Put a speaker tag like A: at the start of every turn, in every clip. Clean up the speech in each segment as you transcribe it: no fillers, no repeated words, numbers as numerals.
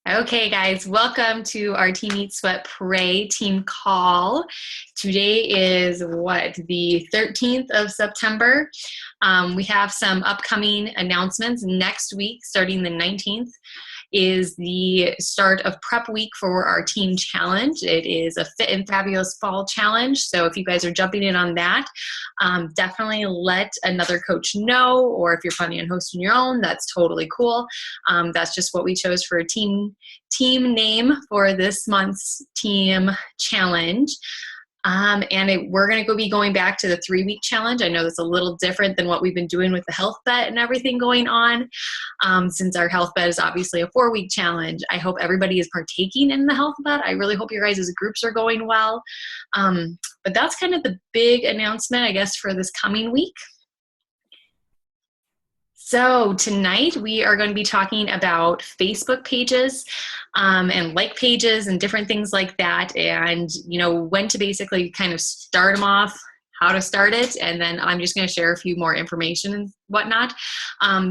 A: Okay, guys, welcome to our Team Eat Sweat Pray team call. Today is the 13th of September. We have some upcoming announcements. Next week, starting the 19th, is the start of prep week for our team challenge. It is a Fit and Fabulous Fall Challenge. So if you guys are jumping in on that, definitely let another coach know, or if you're planning on hosting your own, that's totally cool. That's just what we chose for a team name for this month's team challenge. We're going to be going back to the 3-week challenge. I know that's a little different than what we've been doing with the health bet and everything going on. Since our health bet is obviously a 4-week challenge, I hope everybody is partaking in the health bet. I really hope your guys' groups are going well. But that's kind of the big announcement, I guess, for this coming week. So tonight we are going to be talking about Facebook pages and like pages and different things like that, and when to basically kind of start them off, how to start it, and then I'm just going to share a few more information and whatnot.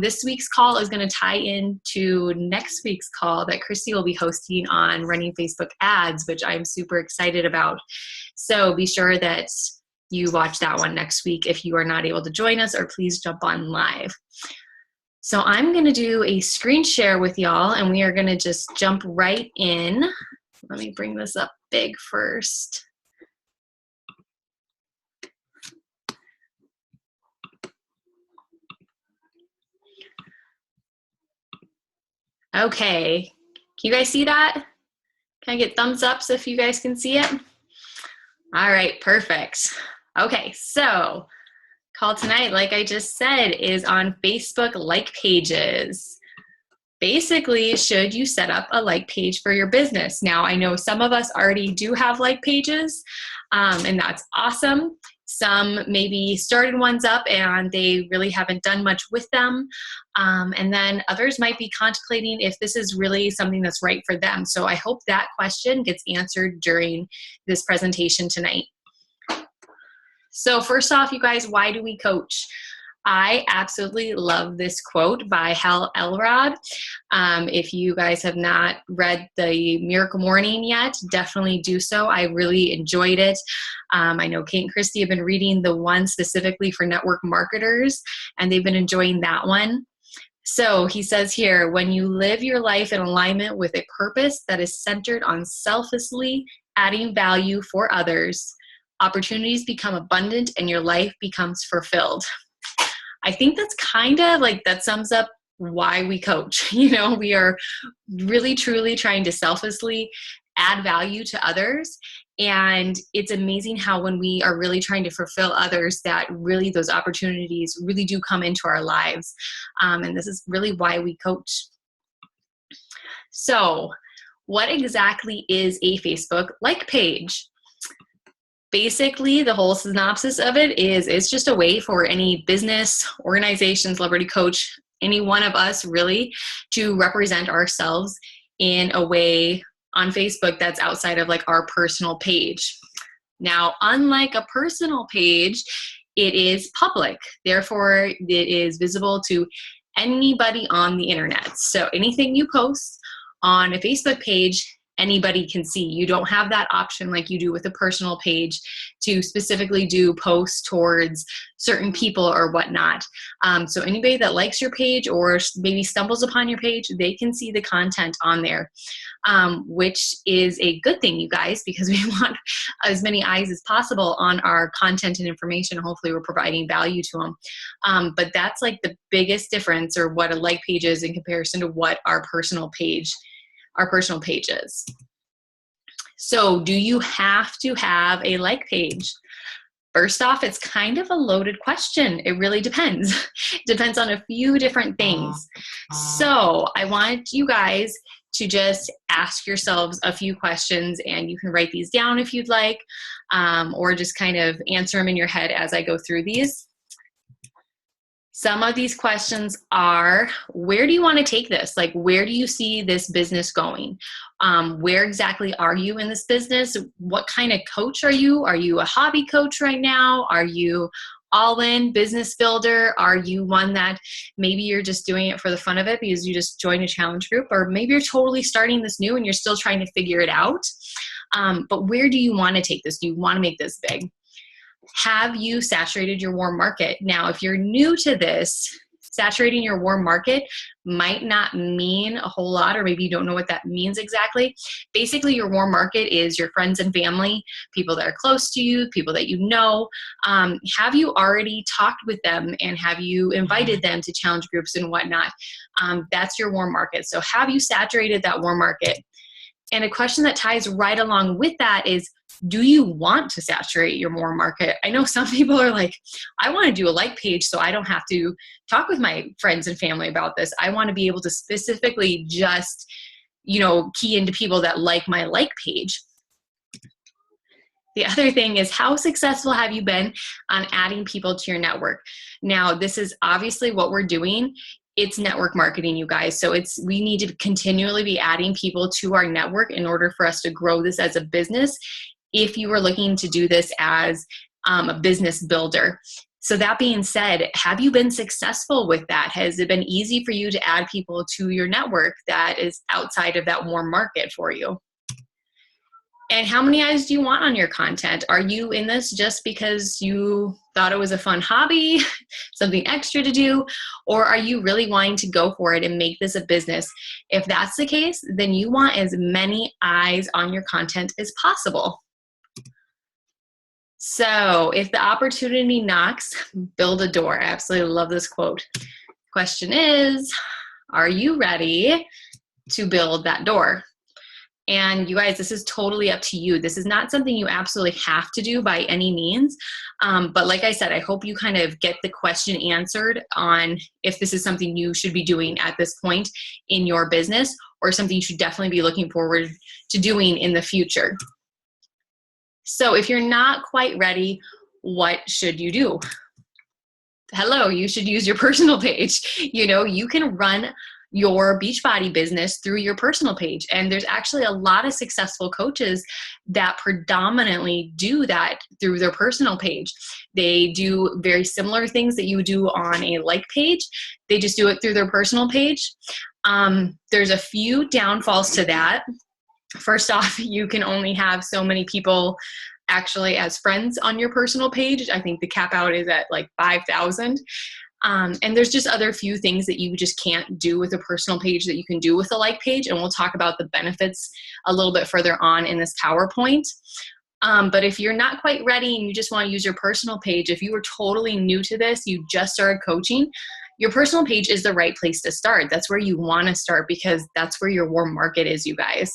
A: This week's call is going to tie into next week's call that Christy will be hosting on running Facebook ads, which I'm super excited about. So be sure that you watch that one next week if you are not able to join us, or please jump on live. So I'm going to do a screen share with y'all, and we are going to just jump right in. Let me bring this up big first. Okay, can you guys see that? Can I get thumbs ups if you guys can see it? All right, perfect. Okay, so call tonight, like I just said, is on Facebook like pages. Basically, should you set up a like page for your business? Now, I know some of us already do have like pages, and that's awesome. Some maybe started ones up and they really haven't done much with them. And then others might be contemplating if this is really something that's right for them. So I hope that question gets answered during this presentation tonight. So first off, you guys, why do we coach? I absolutely love this quote by Hal Elrod. If you guys have not read the Miracle Morning yet, definitely do so. I really enjoyed it. I know Kate and Christy have been reading the one specifically for network marketers, and they've been enjoying that one. So he says here, when you live your life in alignment with a purpose that is centered on selflessly adding value for others, opportunities become abundant and your life becomes fulfilled. I think that's kind of like, that sums up why we coach. We are really truly trying to selflessly add value to others. And it's amazing how when we are really trying to fulfill others, that really those opportunities really do come into our lives. And this is really why we coach. So what exactly is a Facebook like page? Basically, the whole synopsis of it is it's just a way for any business, organization, celebrity coach, any one of us really, to represent ourselves in a way on Facebook that's outside of like our personal page. Now, unlike a personal page, it is public. Therefore, it is visible to anybody on the internet. So anything you post on a Facebook page, anybody can see. You don't have that option like you do with a personal page to specifically do posts towards certain people or whatnot. So anybody that likes your page or maybe stumbles upon your page, they can see the content on there, which is a good thing, you guys, because we want as many eyes as possible on our content and information. Hopefully we're providing value to them. But that's like the biggest difference, or what a like page is in comparison to what our personal pages. So do you have to have a like page? First off, it's kind of a loaded question. It really depends. It depends on a few different things. So I want you guys to just ask yourselves a few questions, and you can write these down if you'd like, or just kind of answer them in your head as I go through these. Some of these questions are, where do you want to take this? Like, where do you see this business going? Where exactly are you in this business? What kind of coach are you? Are you a hobby coach right now? Are you all in business builder? Are you one that maybe you're just doing it for the fun of it because you just joined a challenge group? Or maybe you're totally starting this new and you're still trying to figure it out. But where do you want to take this? Do you want to make this big? Have you saturated your warm market? Now, if you're new to this, saturating your warm market might not mean a whole lot, or maybe you don't know what that means exactly. Basically, your warm market is your friends and family, people that are close to you, people that you know. Have you already talked with them and have you invited them to challenge groups and whatnot? That's your warm market. So have you saturated that warm market? And a question that ties right along with that is, do you want to saturate your warm market? I know some people are like, I want to do a like page so I don't have to talk with my friends and family about this. I want to be able to specifically just, key into people that like my like page. The other thing is, how successful have you been on adding people to your network? Now, this is obviously what we're doing. It's network marketing, you guys. So we need to continually be adding people to our network in order for us to grow this as a business, if you were looking to do this as a business builder. So that being said, have you been successful with that? Has it been easy for you to add people to your network that is outside of that warm market for you? And how many eyes do you want on your content? Are you in this just because you thought it was a fun hobby, something extra to do, or are you really wanting to go for it and make this a business? If that's the case, then you want as many eyes on your content as possible. So if the opportunity knocks, build a door. I absolutely love this quote. Question is, are you ready to build that door? And you guys, this is totally up to you. This is not something you absolutely have to do by any means. But like I said, I hope you kind of get the question answered on if this is something you should be doing at this point in your business, or something you should definitely be looking forward to doing in the future. So if you're not quite ready, what should you do? Hello, you should use your personal page. You can run your Beachbody business through your personal page. And there's actually a lot of successful coaches that predominantly do that through their personal page. They do very similar things that you would do on a like page. They just do it through their personal page. There's a few downfalls to that. First off, you can only have so many people actually as friends on your personal page. I think the cap out is at like 5,000. And there's just other few things that you just can't do with a personal page that you can do with a like page. And we'll talk about the benefits a little bit further on in this PowerPoint. But if you're not quite ready and you just want to use your personal page, if you were totally new to this, you just started coaching, your personal page is the right place to start. That's where you want to start, because that's where your warm market is, you guys.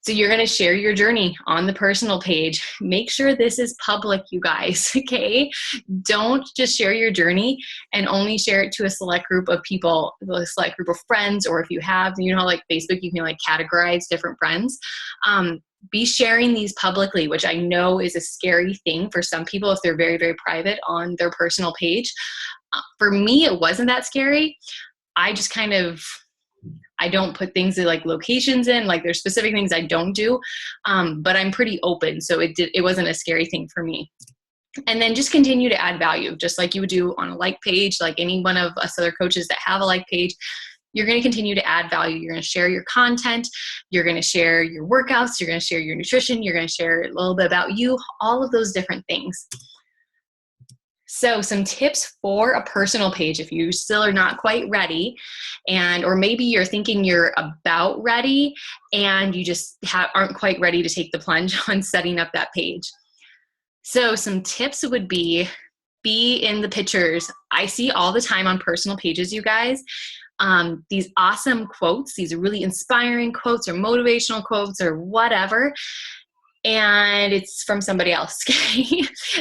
A: So you're going to share your journey on the personal page. Make sure this is public, you guys, okay? Don't just share your journey and only share it to a select group of people, a select group of friends, or if you have, like Facebook, you can like categorize different friends. Be sharing these publicly, which I know is a scary thing for some people if they're very, very private on their personal page. For me, it wasn't that scary. I just I don't put things like locations in, like there's specific things I don't do, but I'm pretty open. So it wasn't a scary thing for me. And then just continue to add value, just like you would do on a like page, like any one of us other coaches that have a like page. You're going to continue to add value. You're going to share your content. You're going to share your workouts. You're going to share your nutrition. You're going to share a little bit about you, all of those different things. So some tips for a personal page if you still are not quite ready, or maybe you're thinking you're about ready and you just aren't quite ready to take the plunge on setting up that page. So some tips would be in the pictures. I see all the time on personal pages, you guys, these awesome quotes, these really inspiring quotes or motivational quotes or whatever. And it's from somebody else.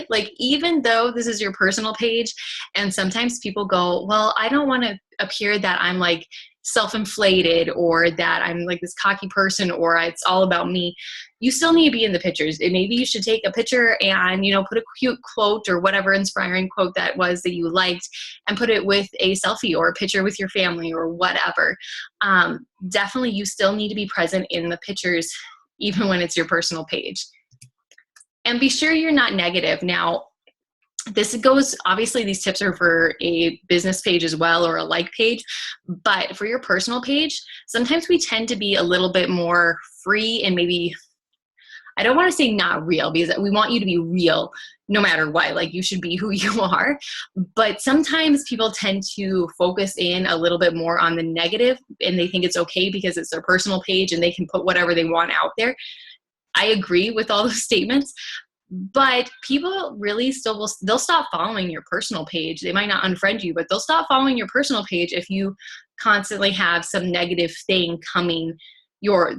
A: Like, even though this is your personal page, and sometimes people go, well, I don't want to appear that I'm like self-inflated or that I'm like this cocky person or it's all about me. You still need to be in the pictures. And maybe you should take a picture and, put a cute quote or whatever inspiring quote that was that you liked and put it with a selfie or a picture with your family or whatever. Definitely, you still need to be present in the pictures, even when it's your personal page. And be sure you're not negative. Now, This goes, obviously these tips are for a business page as well, or a like page, but for your personal page, sometimes we tend to be a little bit more free and maybe, I don't want to say not real, because we want you to be real no matter what. Like, you should be who you are. But sometimes people tend to focus in a little bit more on the negative, and they think it's okay because it's their personal page and they can put whatever they want out there. I agree with all those statements, but people really still they'll stop following your personal page. They might not unfriend you, but they'll stop following your personal page if you constantly have some negative thing coming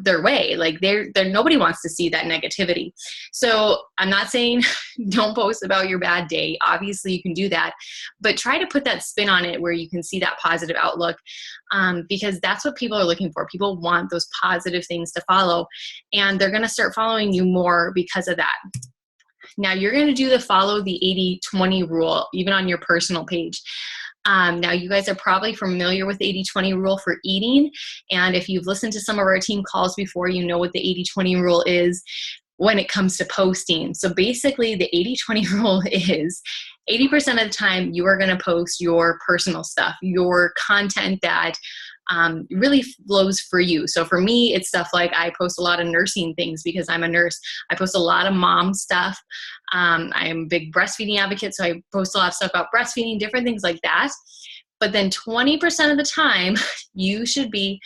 A: their way. Like, they're nobody wants to see that negativity. So I'm not saying don't post about your bad day. Obviously you can do that, but try to put that spin on it where you can see that positive outlook, because that's what people are looking for. People want those positive things to follow, and they're going to start following you more because of that. Now you're going to do the follow the 80-20 rule, even on your personal page. Now you guys are probably familiar with the 80-20 rule for eating. And if you've listened to some of our team calls before, you know what the 80-20 rule is when it comes to posting. So basically the 80-20 rule is 80% of the time you are going to post your personal stuff, your content that really flows for you. So for me, it's stuff like I post a lot of nursing things because I'm a nurse. I post a lot of mom stuff. I am a big breastfeeding advocate, so I post a lot of stuff about breastfeeding, different things like that. But then 20% of the time, you should be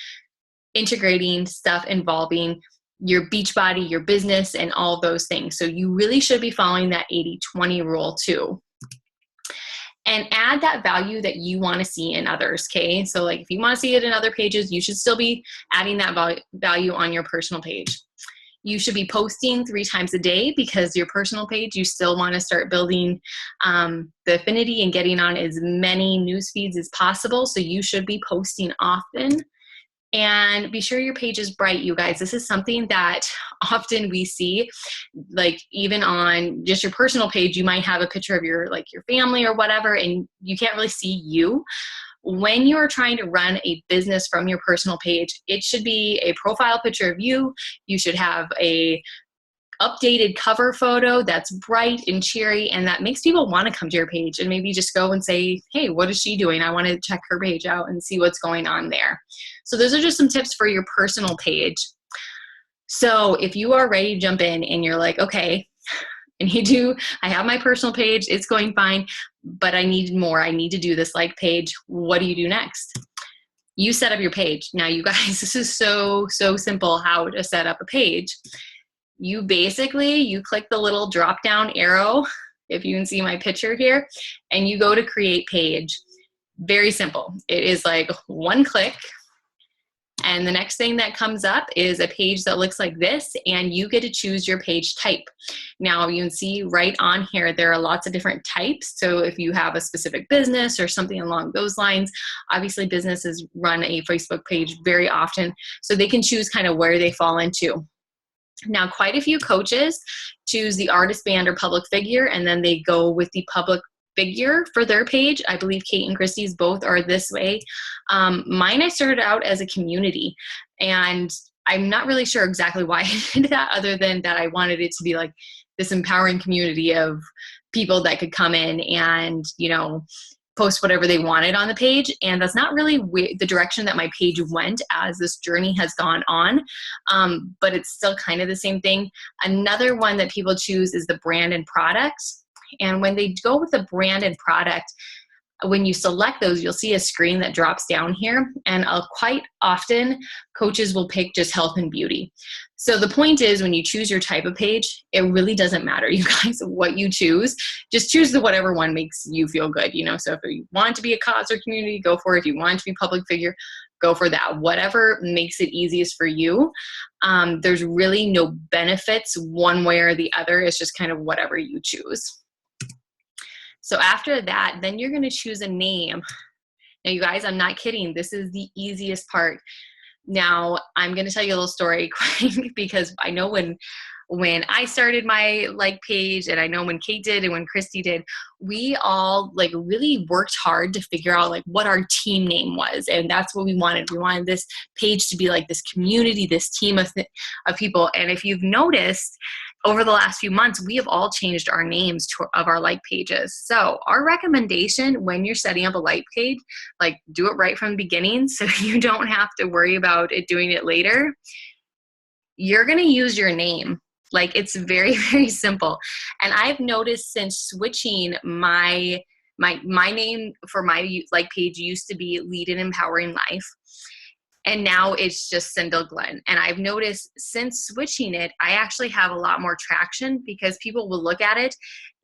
A: integrating stuff involving your Beachbody, your business, and all those things. So you really should be following that 80-20 rule too. And add that value that you want to see in others, okay? So like if you want to see it in other pages, you should still be adding that value on your personal page. You should be posting 3 times a day, because your personal page, you still want to start building the affinity and getting on as many news feeds as possible. So you should be posting often. And be sure your page is bright, you guys. This is something that often we see, like even on just your personal page, you might have a picture of your family or whatever, and you can't really see you. When you're trying to run a business from your personal page, it should be a profile picture of you. You should have a updated cover photo that's bright and cheery, and that makes people want to come to your page and maybe just go and say, hey, what is she doing? I want to check her page out and see what's going on there. So those are just some tips for your personal page. So if you are ready to jump in and you're like, okay, I have my personal page, it's going fine, but I need more. I need to do this like page. What do you do next? You set up your page. Now you guys, this is so simple how to set up a page. You click the little drop down arrow, if you can see my picture here, and you go to create page. Very simple. It is like one click. And the next thing that comes up is a page that looks like this, and you get to choose your page type. Now you can see right on here, there are lots of different types. So if you have a specific business or something along those lines, obviously businesses run a Facebook page very often, so they can choose kind of where they fall into. Now, quite a few coaches choose the artist, band, or public figure, and then they go with the public figure for their page. I believe Kate and Christy's both are this way. Mine, I started out as a community, and I'm not really sure exactly why I did that, other than that I wanted it to be like this empowering community of people that could come in and, post whatever they wanted on the page. And that's not really the direction that my page went as this journey has gone on. But it's still kind of the same thing. Another one that people choose is the brand and product. And when they go with the brand and product, when you select those, you'll see a screen that drops down here. And quite often, coaches will pick just health and beauty. So the point is, when you choose your type of page, it really doesn't matter, you guys, what you choose. Just choose whatever one makes you feel good. So if you want to be a cause or community, go for it. If you want to be public figure, go for that. Whatever makes it easiest for you. There's really no benefits one way or the other. It's just kind of whatever you choose. So after that, then you're going to choose a name. Now, you guys, I'm not kidding. This is the easiest part. Now, I'm going to tell you a little story quick, because I know when I started my page, and I know when Kate did and when Christy did, we all really worked hard to figure out what our team name was. And that's what we wanted. We wanted this page to be like this community, this team of people. And if you've noticed over the last few months, we have all changed our names of our like pages. So our recommendation when you're setting up a like page, like do it right from the beginning so you don't have to worry about doing it later. You're going to use your name. Like, it's very, very simple. And I've noticed since switching my name for my like page used to be Lead an Empowering Life. And now it's just Cindel Glenn. And I've noticed since switching it, I actually have a lot more traction because people will look at it,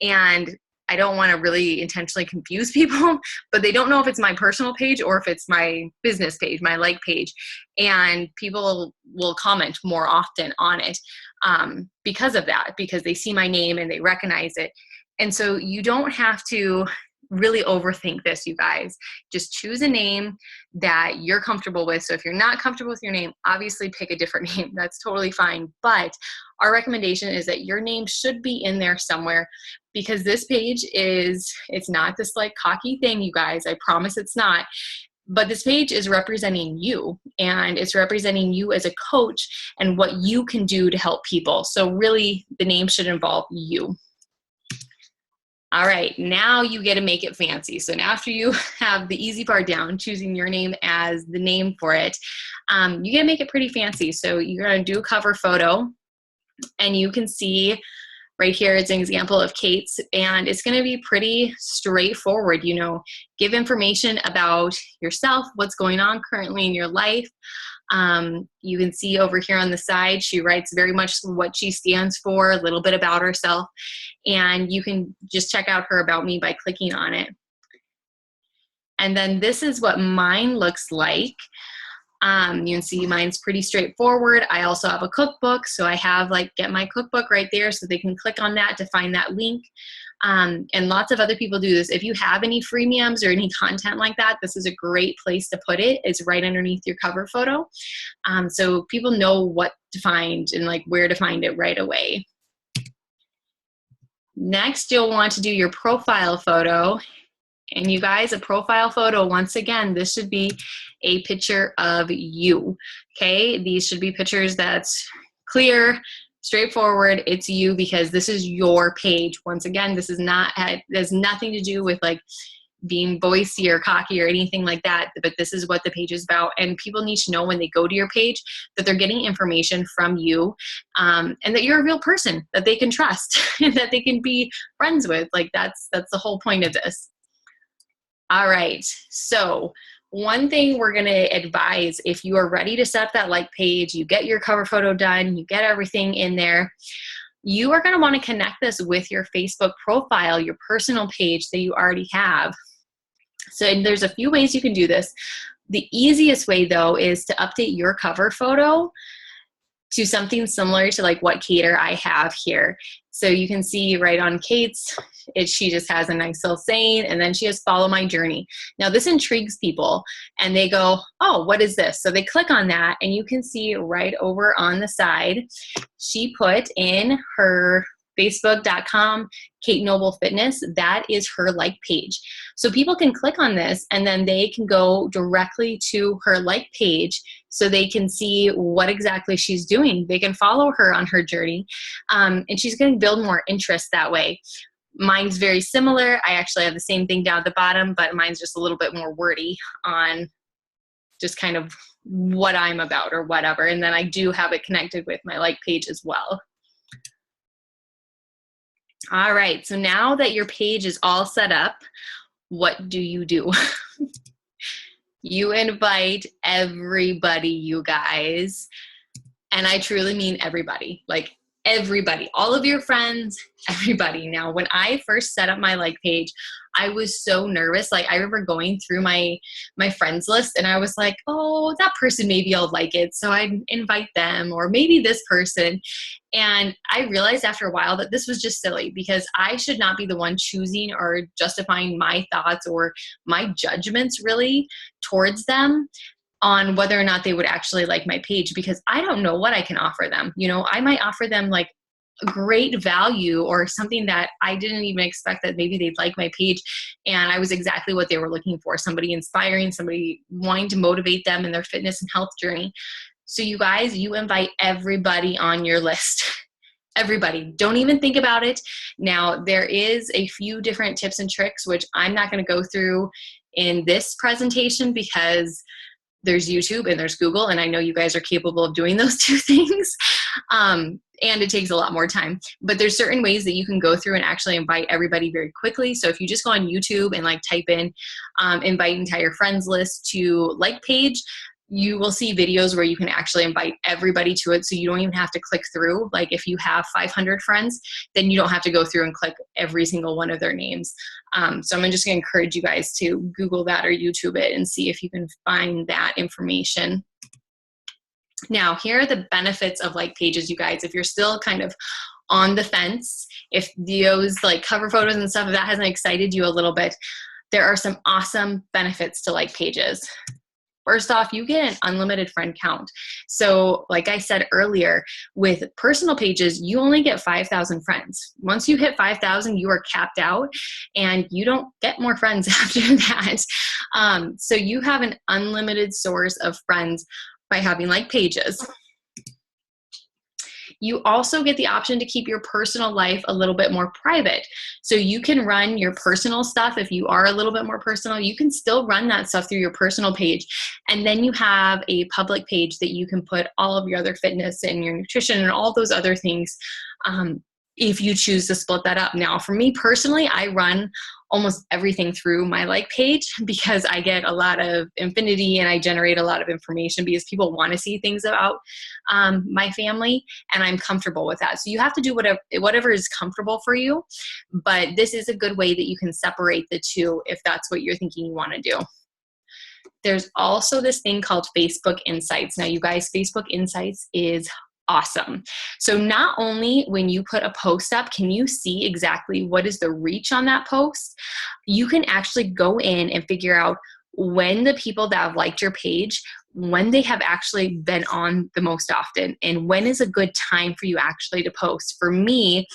A: and I don't want to really intentionally confuse people, but they don't know if it's my personal page or if it's my business page, my like page. And people will comment more often on it because of that, because they see my name and they recognize it. And so you don't have to really overthink this, you guys. Just choose a name that you're comfortable with. So if you're not comfortable with your name, obviously pick a different name. That's totally fine. But our recommendation is that your name should be in there somewhere, because this page it's not this like cocky thing, you guys. I promise it's not. But this page is representing you, and it's representing you as a coach and what you can do to help people. So really, the name should involve you. All right, now you get to make it fancy. So now after you have the easy part down, choosing your name as the name for it, you get to make it pretty fancy. So you're going to do a cover photo, and you can see right here, it's an example of Kate's, and it's going to be pretty straightforward. You know, give information about yourself, what's going on currently in your life. You can see over here on the side, she writes very much what she stands for, a little bit about herself, and you can just check out her About Me by clicking on it. And then this is what mine looks like. You can see mine's pretty straightforward. I also have a cookbook, so I have like Get My Cookbook right there, so they can click on that to find that link. And lots of other people do this. If you have any freemiums or any content like that, this is a great place to put it. It's right underneath your cover photo. So people know what to find and like where to find it right away. Next, you'll want to do your profile photo. And you guys, a profile photo, once again, this should be a picture of you, okay? These should be pictures that's clear, straightforward. It's you, because this is your page. Once again, this is not, has nothing to do with like being bossy or cocky or anything like that, but this is what the page is about. And people need to know when they go to your page that they're getting information from you, and that you're a real person that they can trust and that they can be friends with. Like that's the whole point of this. All right, so one thing we're going to advise, if you are ready to set up that like page, you get your cover photo done, you get everything in there, you are going to want to connect this with your Facebook profile, your personal page that you already have. So there's a few ways you can do this. The easiest way, though, is to update your cover photo to something similar to like what Kate or I have here. So you can see right on Kate's, she just has a nice little saying, and then she has Follow My Journey. Now this intrigues people, and they go, oh, what is this? So they click on that, and you can see right over on the side, she put in her Facebook.com, Kate Noble Fitness. That is her like page. So people can click on this, and then they can go directly to her like page so they can see what exactly she's doing. They can follow her on her journey, and she's going to build more interest that way. Mine's very similar. I actually have the same thing down at the bottom, but mine's just a little bit more wordy on just kind of what I'm about or whatever. And then I do have it connected with my like page as well. All right, so now that your page is all set up, what do? You invite everybody, you guys. And I truly mean everybody, like everybody, all of your friends, everybody. Now, when I first set up my like page, I was so nervous. Like I remember going through my friends list, and I was like, oh, that person, maybe I'll like it, so I'd invite them, or maybe this person. And I realized after a while that this was just silly, because I should not be the one choosing or justifying my thoughts or my judgments really towards them on whether or not they would actually like my page, because I don't know what I can offer them. You know, I might offer them like great value or something that I didn't even expect that maybe they'd like my page, and I was exactly what they were looking for, somebody inspiring, somebody wanting to motivate them in their fitness and health journey. So you guys, you invite everybody on your list. everybody. Don't even think about it. Now, there is a few different tips and tricks, which I'm not going to go through in this presentation because there's YouTube and there's Google, and I know you guys are capable of doing those two things. And it takes a lot more time. But there's certain ways that you can go through and actually invite everybody very quickly. So if you just go on YouTube and like type in invite entire friends list to like page, you will see videos where you can actually invite everybody to it. So you don't even have to click through. Like if you have 500 friends, then you don't have to go through and click every single one of their names. So I'm just going to encourage you guys to Google that or YouTube it and see if you can find that information. Now, here are the benefits of like pages, you guys. If you're still kind of on the fence, if those like cover photos and stuff, if that hasn't excited you a little bit, there are some awesome benefits to like pages. First off, you get an unlimited friend count. So like I said earlier, with personal pages, you only get 5,000 friends. Once you hit 5,000, you are capped out and you don't get more friends after that. So you have an unlimited source of friends by having like pages. You also get the option to keep your personal life a little bit more private. So you can run your personal stuff. If you are a little bit more personal, you can still run that stuff through your personal page. And then you have a public page that you can put all of your other fitness and your nutrition and all those other things if you choose to split that up. Now, for me personally, I run almost everything through my like page because I get a lot of affinity and I generate a lot of information because people want to see things about my family, and I'm comfortable with that. So you have to do whatever is comfortable for you, but this is a good way that you can separate the two if that's what you're thinking you want to do. There's also this thing called Facebook Insights. Now, you guys, Facebook Insights is awesome. So not only when you put a post up, can you see exactly what is the reach on that post, you can actually go in and figure out when the people that have liked your page, when they have actually been on the most often, and when is a good time for you actually to post. For me,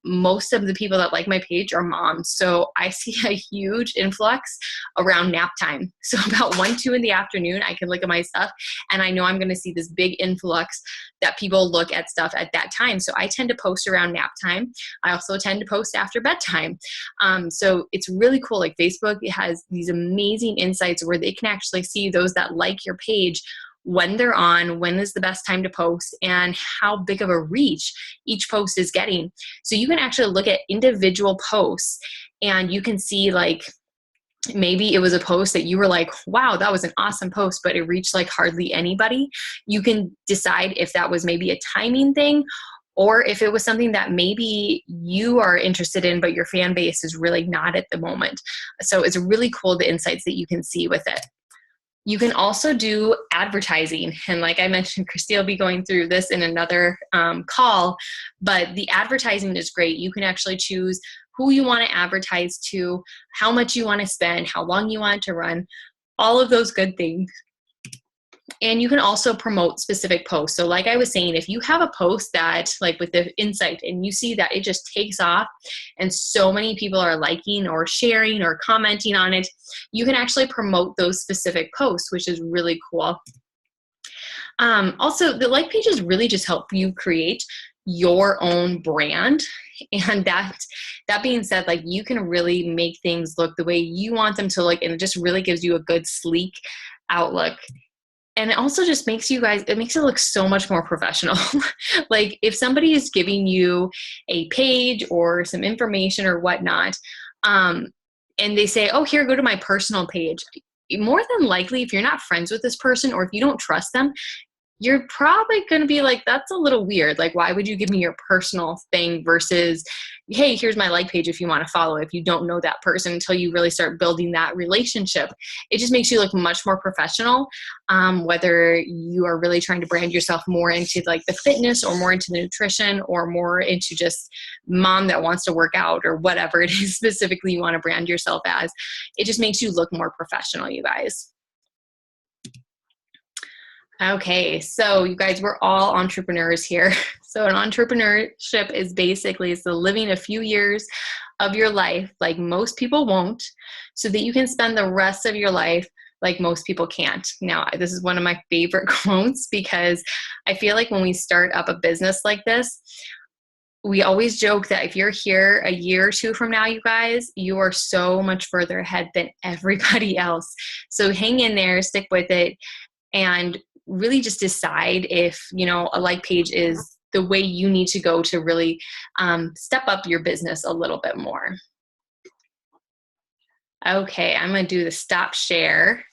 A: most of the people that like my page are moms. So I see a huge influx around nap time. So about 1, 2 in the afternoon, I can look at my stuff and I know I'm going to see this big influx that people look at stuff at that time. So I tend to post around nap time. I also tend to post after bedtime. So it's really cool. Like Facebook has these amazing insights where they can actually see those that like your page, when they're on, when is the best time to post, and how big of a reach each post is getting. So you can actually look at individual posts and you can see like, maybe it was a post that you were like, wow, that was an awesome post, but it reached like hardly anybody. You can decide if that was maybe a timing thing, or if it was something that maybe you are interested in, but your fan base is really not at the moment. So it's really cool, the insights that you can see with it. You can also do advertising. And like I mentioned, Christy will be going through this in another call, but the advertising is great. You can actually choose who you want to advertise to, how much you want to spend, how long you want it to run, all of those good things. And you can also promote specific posts. So like I was saying, if you have a post that like with the insight and you see that it just takes off and so many people are liking or sharing or commenting on it, you can actually promote those specific posts, which is really cool. Also, the like pages really just help you create your own brand. And that being said, like you can really make things look the way you want them to look, and it just really gives you a good, sleek outlook. And it also just makes you guys, it makes it look so much more professional. Like if somebody is giving you a page or some information or whatnot, and they say, oh, here, go to my personal page. More than likely, if you're not friends with this person or if you don't trust them, you're probably going to be like, that's a little weird. Like, why would you give me your personal thing versus, hey, here's my like page if you want to follow, if you don't know that person until you really start building that relationship. It just makes you look much more professional, whether you are really trying to brand yourself more into like the fitness or more into the nutrition or more into just mom that wants to work out or whatever it is specifically you want to brand yourself as. It just makes you look more professional, you guys. Okay, so you guys, we're all entrepreneurs here. So an entrepreneurship is basically living a few years of your life like most people won't, so that you can spend the rest of your life like most people can't. Now, this is one of my favorite quotes because I feel like when we start up a business like this, we always joke that if you're here a year or two from now, you guys, you are so much further ahead than everybody else. So hang in there, stick with it, and really just decide if, a like page is the way you need to go to really step up your business a little bit more. Okay, I'm going to do the stop share.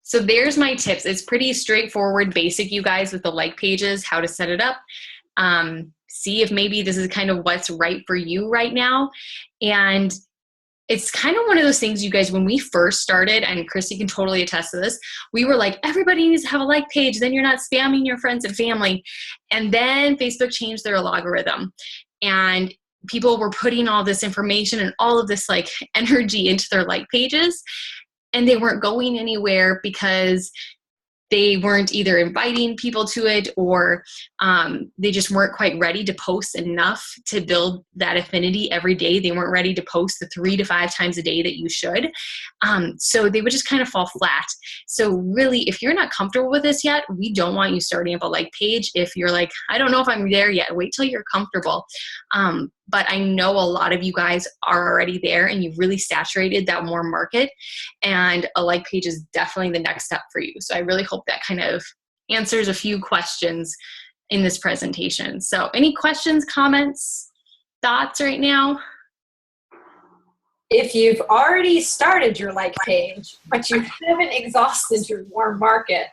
A: So there's my tips. It's pretty straightforward, basic, you guys, with the like pages, how to set it up. See if maybe this is kind of what's right for you right now. And it's kind of one of those things, you guys, when we first started, and Christy can totally attest to this, we were like, everybody needs to have a like page, then you're not spamming your friends and family. And then Facebook changed their algorithm, and people were putting all this information and all of this like energy into their like pages, and they weren't going anywhere because they weren't either inviting people to it, or they just weren't quite ready to post enough to build that affinity every day. They weren't ready to post the 3 to 5 times a day that you should. So they would just kind of fall flat. So really, if you're not comfortable with this yet, we don't want you starting up a like page. If you're like, I don't know if I'm there yet, wait till you're comfortable. But I know a lot of you guys are already there and you've really saturated that warm market, and a like page is definitely the next step for you. So I really hope that kind of answers a few questions in this presentation. So any questions, comments, thoughts right now?
B: If you've already started your like page, but you haven't exhausted your warm market,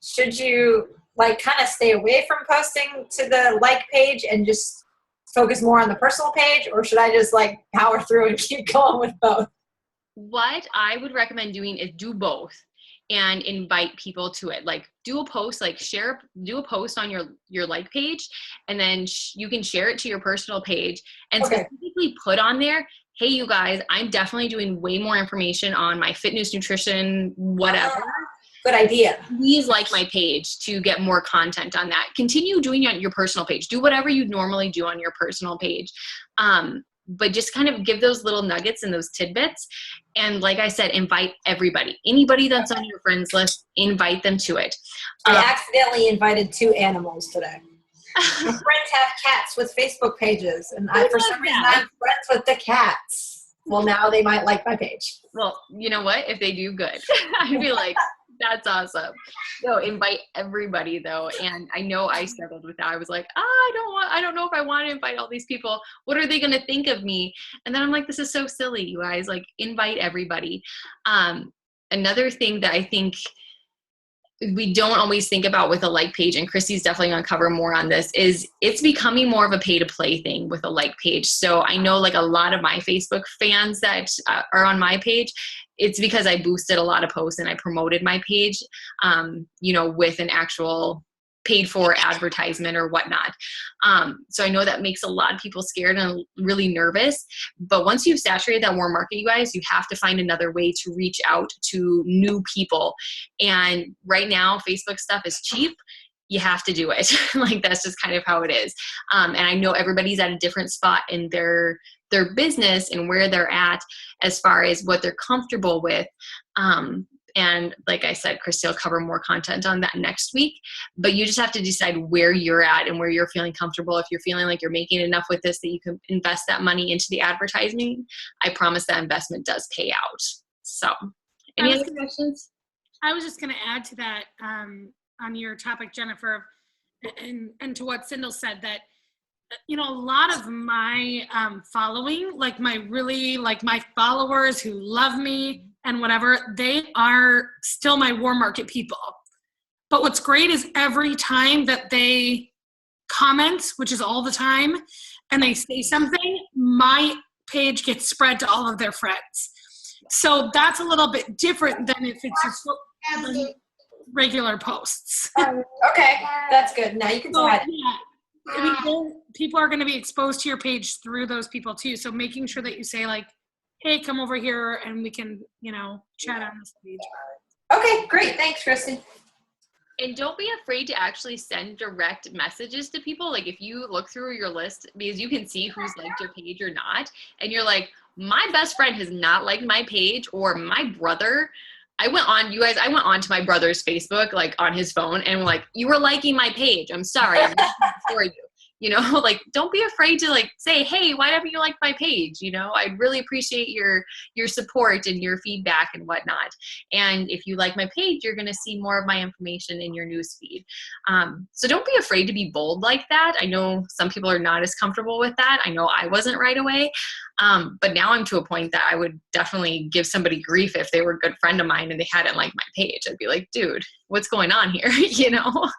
B: should you like kind of stay away from posting to the like page and just focus more on the personal page, or should I just like power through and keep going with both?
A: What I would recommend doing is do both and invite people to it. Like do a post, like do a post on your like page, and then you can share it to your personal page and specifically put on there, hey, you guys, I'm definitely doing way more information on my fitness, nutrition, whatever.
B: Good idea.
A: Please like my page to get more content on that. Continue doing it on your personal page. Do whatever you normally do on your personal page. But just kind of give those little nuggets and those tidbits. And like I said, invite everybody. Anybody that's on your friends list, invite them to it.
B: I accidentally invited 2 animals today. My friends have cats with Facebook pages, and for some reason I'm friends with the cats. Well, now they might like my page.
A: Well, you know what? If they do, good. I'd be like, that's awesome. So invite everybody though. And I know I struggled with that. I was like, I don't know if I want to invite all these people. What are they going to think of me? And then I'm like, this is so silly, you guys, like invite everybody. Another thing that I think we don't always think about with a like page, and Christy's definitely going to cover more on this, is it's becoming more of a pay to play thing with a like page. So I know like a lot of my Facebook fans that are on my page, it's because I boosted a lot of posts and I promoted my page, with an actual paid for advertisement or whatnot. So I know that makes a lot of people scared and really nervous, but once you've saturated that warm market, you guys, you have to find another way to reach out to new people. And right now, Facebook stuff is cheap. You have to do it. Like, that's just kind of how it is. And I know everybody's at a different spot in their business and where they're at as far as what they're comfortable with. And like I said, Christy will cover more content on that next week, but you just have to decide where you're at and where you're feeling comfortable. If you're feeling like you're making enough with this that you can invest that money into the advertising, I promise that investment does pay out. So any other questions?
C: I was just going to add to that on your topic, Jennifer, and to what Sindel said, that a lot of my following, like my followers who love me and whatever, they are still my warm market people. But what's great is every time that they comment, which is all the time, and they say something, my page gets spread to all of their friends. So that's a little bit different than if it's just regular posts.
B: Okay, that's good. Now you can say
C: people are going to be exposed to your page through those people too. So making sure that you say like, hey, come over here and we can, chat on this page.
B: Okay, great. Thanks, Kristen.
A: And don't be afraid to actually send direct messages to people. Like if you look through your list, because you can see who's liked your page or not, and you're like, my best friend has not liked my page, or my brother I went on to my brother's Facebook, like on his phone, and like, you were liking my page. I'm sorry. I'm for you. You know, like, don't be afraid to like say, hey, why haven't you liked my page? You know, I'd really appreciate your support and your feedback and whatnot. And if you like my page, you're going to see more of my information in your newsfeed. So don't be afraid to be bold like that. I know some people are not as comfortable with that. I know I wasn't right away. But now I'm to a point that I would definitely give somebody grief if they were a good friend of mine and they hadn't liked my page. I'd be like, dude, what's going on here? You know?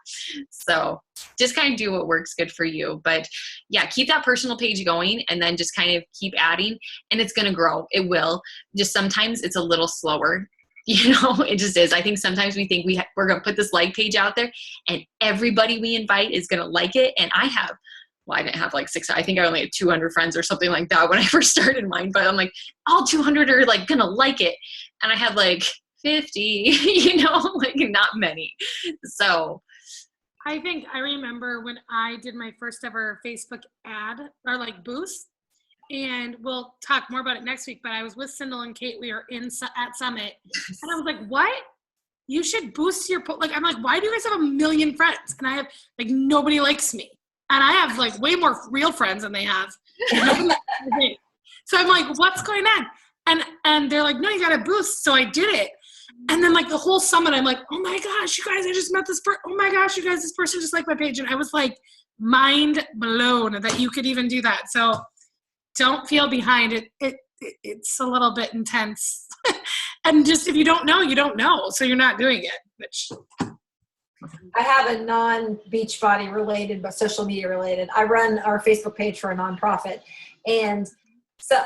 A: So just kind of do what works good for you. But yeah, keep that personal page going and then just kind of keep adding, and it's going to grow. It will. Just sometimes it's a little slower. You know, it just is. I think sometimes we think we're going to put this like page out there and everybody we invite is going to like it. And I didn't have like 600. I think I only had 200 friends or something like that when I first started mine. But I'm like, all 200 are like going to like it. And I had like 50, you know, like not many. So
C: I think I remember when I did my first ever Facebook ad or like boost, and we'll talk more about it next week, but I was with Sindel and Kate. We were at Summit, and I was like, what? You should boost your, I'm like, why do you guys have 1 million friends? And I have like, nobody likes me. And I have like way more real friends than they have. So I'm like, what's going on? And they're like, no, you got to boost. So I did it. And then like the whole summit, I'm like, oh my gosh, you guys, I just met this person. Oh my gosh, you guys, this person just liked my page. And I was like mind blown that you could even do that. So don't feel behind it. It's a little bit intense. And just, if you don't know, you don't know. So you're not doing it, which.
B: I have a non-Beachbody related, but social media related. I run our Facebook page for a nonprofit. And so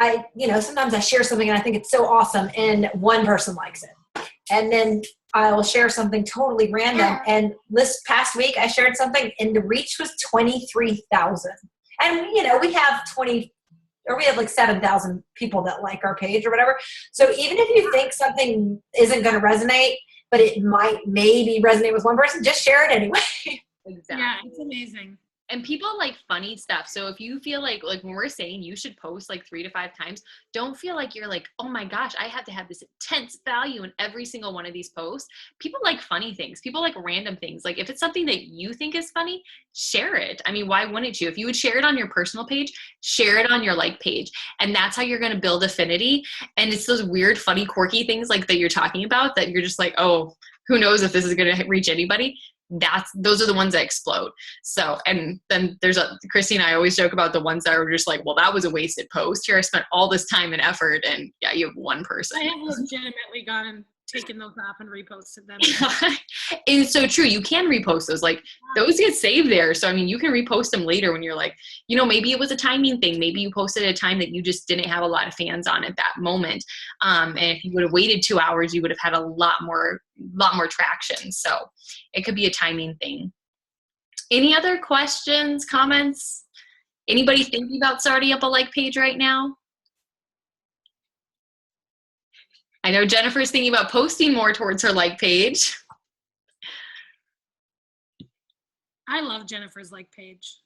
B: sometimes I share something and I think it's so awesome and one person likes it. And then I will share something totally random. And this past week I shared something and the reach was 23,000. And, we have like 7,000 people that like our page or whatever. So even if you think something isn't going to resonate, but it might maybe resonate with one person, just share it anyway.
A: Exactly.
C: Yeah, it's amazing.
A: And people like funny stuff. So if you feel like when we're saying you should post like 3 to 5 times, don't feel like you're like, oh my gosh, I have to have this intense value in every single one of these posts. People like funny things. People like random things. Like if it's something that you think is funny, share it. I mean, why wouldn't you? If you would share it on your personal page, share it on your like page. And that's how you're going to build affinity. And it's those weird, funny, quirky things like that you're talking about that you're just like, oh, who knows if this is going to reach anybody. Those are the ones that explode. So, and then Christy and I always joke about the ones that are just like, well, that was a wasted post. Here I spent all this time and effort, and yeah, you have one person.
C: I have legitimately gone and taken those off and reposted them.
A: It's so true. You can repost those. Like those get saved there. So, I mean, you can repost them later when you're like, maybe it was a timing thing. Maybe you posted at a time that you just didn't have a lot of fans on at that moment. And if you would have waited 2 hours, you would have had a lot more traction. So it could be a timing thing. Any other questions, comments? Anybody thinking about starting up a like page right now? I know Jennifer's thinking about posting more towards her like page.
C: I love Jennifer's like page.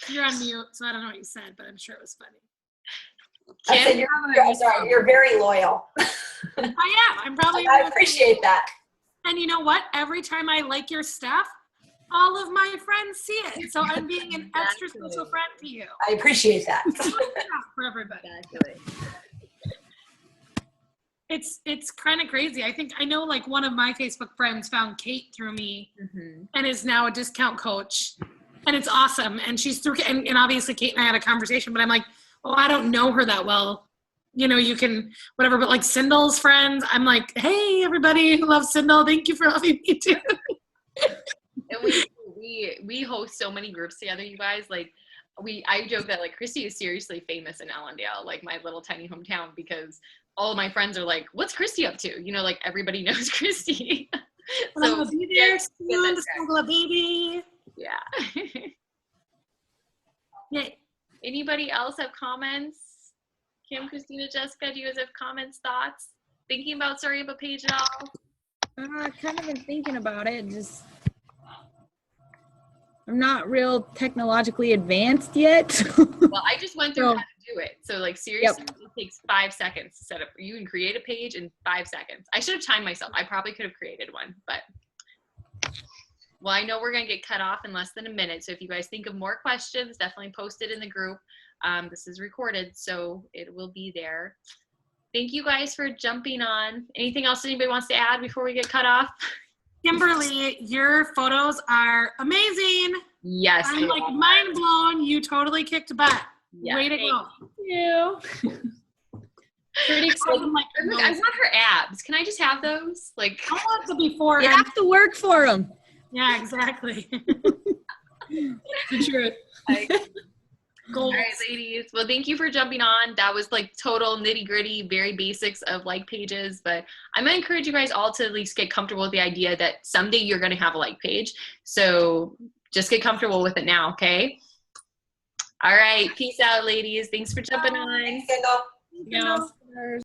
C: You're on mute, so I don't know what you said, but I'm sure it was funny.
B: I said you're very loyal.
C: I am. I'm probably.
B: I appreciate that.
C: And you know what? Every time I like your stuff, all of my friends see it. So I'm being an extra special friend to you.
B: I appreciate that.
C: For everybody. It's kind of crazy. I know like one of my Facebook friends found Kate through me and is now a discount coach, and it's awesome. And she's through, and obviously Kate and I had a conversation, but I'm like, oh, I don't know her that well. You can whatever, but like Sindel's friends, I'm like, hey, everybody who loves Sindel, thank you for loving me too.
A: And we host so many groups together, you guys. Like I joke that like Christy is seriously famous in Allendale, like my little tiny hometown, because all of my friends are like, what's Christy up to? Like everybody knows Christy.
C: So I'm gonna be there soon to snuggle a baby.
A: Yeah.
C: Yay.
A: Anybody else have comments? Kim, Christina, Jessica, do you guys have comments, thoughts? Thinking about starting up a page at all?
D: I've kind of been thinking about it. I'm not real technologically advanced yet.
A: Well, I just went through how to do it. So like seriously, it takes 5 seconds to set up. You can create a page in 5 seconds. I should have timed myself. I probably could have created one, but well, I know we're going to get cut off in less than a minute. So if you guys think of more questions, definitely post it in the group. This is recorded, so it will be there. Thank you guys for jumping on. Anything else anybody wants to add before we get cut off?
C: Kimberly, your photos are amazing.
A: Yes.
C: I'm like mind blown. You totally kicked butt.
A: Yeah.
C: Way to go.
D: Thank you. Pretty excited.
C: I'm like,
A: Look, I want her abs. Can I just have those? Like,
C: I want the before.
D: You have to work for them.
C: Yeah, exactly.
D: For sure.
C: Goals.
A: all right, ladies. Well, thank you for jumping on. That was like total nitty gritty, very basics of like pages. But I'm going to encourage you guys all to at least get comfortable with the idea that someday you're going to have a like page. So just get comfortable with it now, okay? All right. Peace out, ladies. Thanks for jumping on.
B: Thanks, Kendall.
D: Yeah.